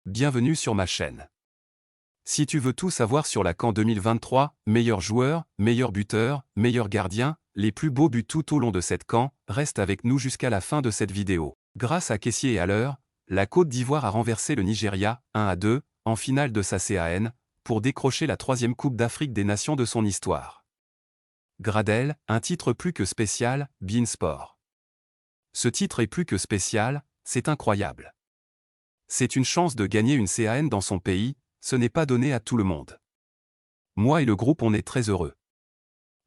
Bienvenue sur ma chaîne. Si tu veux tout savoir sur la CAN 2023, meilleur joueur, meilleur buteur, meilleur gardien, les plus beaux buts tout au long de cette CAN, reste avec nous jusqu'à la fin de cette vidéo. Grâce à Kessié et Haller, la Côte d'Ivoire a renversé le Nigeria, 1-2, en finale de sa CAN, pour décrocher la 3e Coupe d'Afrique des Nations de son histoire. Gradel, un titre plus que spécial, beIN Sport. Ce titre est plus que spécial, c'est incroyable. C'est une chance de gagner une CAN dans son pays, ce n'est pas donné à tout le monde. Moi et le groupe on est très heureux.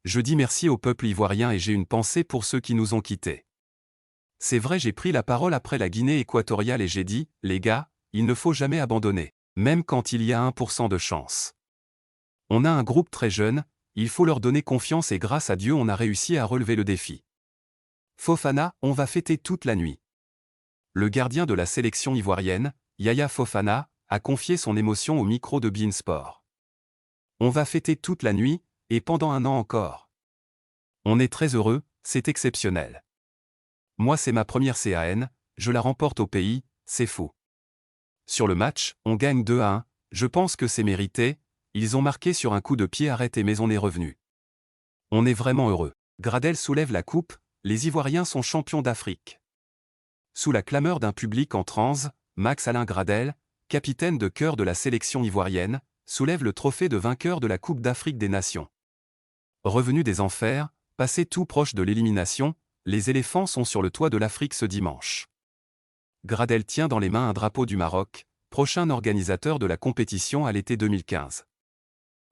Je dis merci au peuple ivoirien et j'ai une pensée pour ceux qui nous ont quittés. C'est vrai, j'ai pris la parole après la Guinée équatoriale et j'ai dit, les gars, il ne faut jamais abandonner, même quand il y a 1% de chance. On a un groupe très jeune, il faut leur donner confiance et grâce à Dieu on a réussi à relever le défi. Fofana, on va fêter toute la nuit. Le gardien de la sélection ivoirienne, Yaya Fofana, a confié son émotion au micro de beIN Sport. On va fêter toute la nuit, et pendant un an encore. On est très heureux, c'est exceptionnel. Moi c'est ma première CAN, je la remporte au pays, c'est fou. Sur le match, on gagne 2-1, je pense que c'est mérité, ils ont marqué sur un coup de pied arrêté mais on est revenu. On est vraiment heureux. Gradel soulève la coupe, les Ivoiriens sont champions d'Afrique. Sous la clameur d'un public en transe, Max-Alain Gradel, capitaine de cœur de la sélection ivoirienne, soulève le trophée de vainqueur de la Coupe d'Afrique des Nations. Revenu des enfers, passé tout proche de l'élimination, les éléphants sont sur le toit de l'Afrique ce dimanche. Gradel tient dans les mains un drapeau du Maroc, prochain organisateur de la compétition à l'été 2015.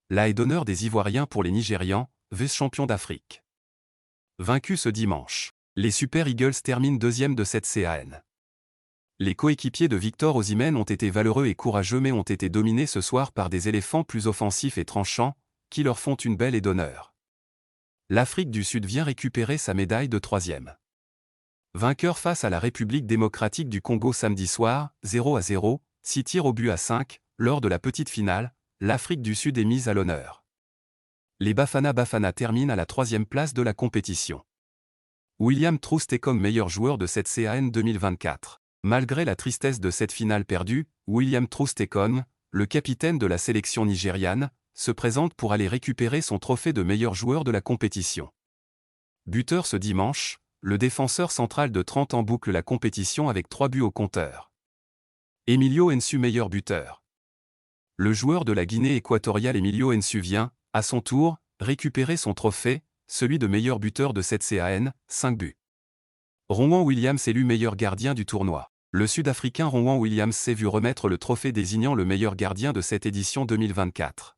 La haie d'honneur des Ivoiriens pour les Nigérians, vice-champions d'Afrique. Vaincus ce dimanche, les Super Eagles terminent 2e de cette CAN. Les coéquipiers de Victor Osimhen ont été valeureux et courageux mais ont été dominés ce soir par des éléphants plus offensifs et tranchants, qui leur font une belle haie d'honneur. L'Afrique du Sud vient récupérer sa médaille de 3e. Vainqueur face à la République démocratique du Congo samedi soir, 0-0, 6 tirs au but à 5, lors de la petite finale, l'Afrique du Sud est mise à l'honneur. Les Bafana Bafana terminent à la 3e place de la compétition. William Troost-Ekong meilleur joueur de cette CAN 2024. Malgré la tristesse de cette finale perdue, William Troost-Ekong, le capitaine de la sélection nigériane, se présente pour aller récupérer son trophée de meilleur joueur de la compétition. Buteur ce dimanche, le défenseur central de 30 ans boucle la compétition avec 3 buts au compteur. Emilio Nsue meilleur buteur. Le joueur de la Guinée équatoriale Emilio Nsue vient, à son tour, récupérer son trophée, celui de meilleur buteur de cette CAN, 5 buts. Ronwen Williams élu meilleur gardien du tournoi. Le Sud-Africain Ronwen Williams s'est vu remettre le trophée désignant le meilleur gardien de cette édition 2024.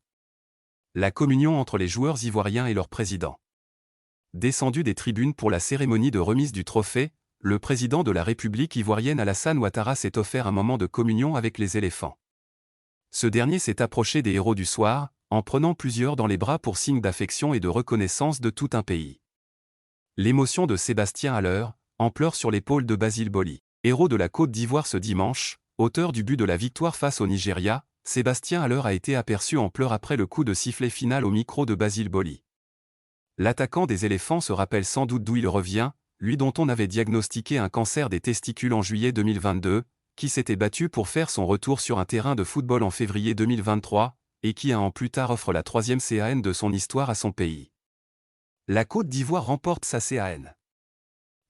La communion entre les joueurs ivoiriens et leur président. Descendu des tribunes pour la cérémonie de remise du trophée, le président de la République ivoirienne Alassane Ouattara s'est offert un moment de communion avec les éléphants. Ce dernier s'est approché des héros du soir, en prenant plusieurs dans les bras pour signe d'affection et de reconnaissance de tout un pays. L'émotion de Sébastien Haller, en pleurs sur l'épaule de Basile Boli. Héros de la Côte d'Ivoire ce dimanche, auteur du but de la victoire face au Nigeria, Sébastien Haller a été aperçu en pleurs après le coup de sifflet final au micro de Basile Boli. L'attaquant des éléphants se rappelle sans doute d'où il revient, lui dont on avait diagnostiqué un cancer des testicules en juillet 2022, qui s'était battu pour faire son retour sur un terrain de football en février 2023, et qui un an plus tard offre la 3e CAN de son histoire à son pays. La Côte d'Ivoire remporte sa CAN.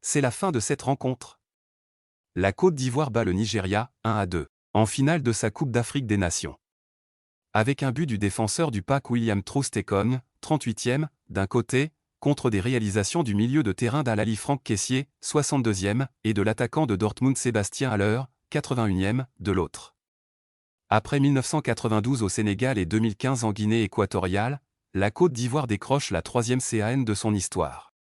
C'est la fin de cette rencontre. La Côte d'Ivoire bat le Nigeria, 1-2, en finale de sa Coupe d'Afrique des Nations. Avec un but du défenseur du PAC William Troost-Ekong, 38e, d'un côté, contre des réalisations du milieu de terrain d'Al-Ali Franck Kessié, 62e, et de l'attaquant de Dortmund Sébastien Haller, 81e, de l'autre. Après 1992 au Sénégal et 2015 en Guinée équatoriale, la Côte d'Ivoire décroche la 3e CAN de son histoire.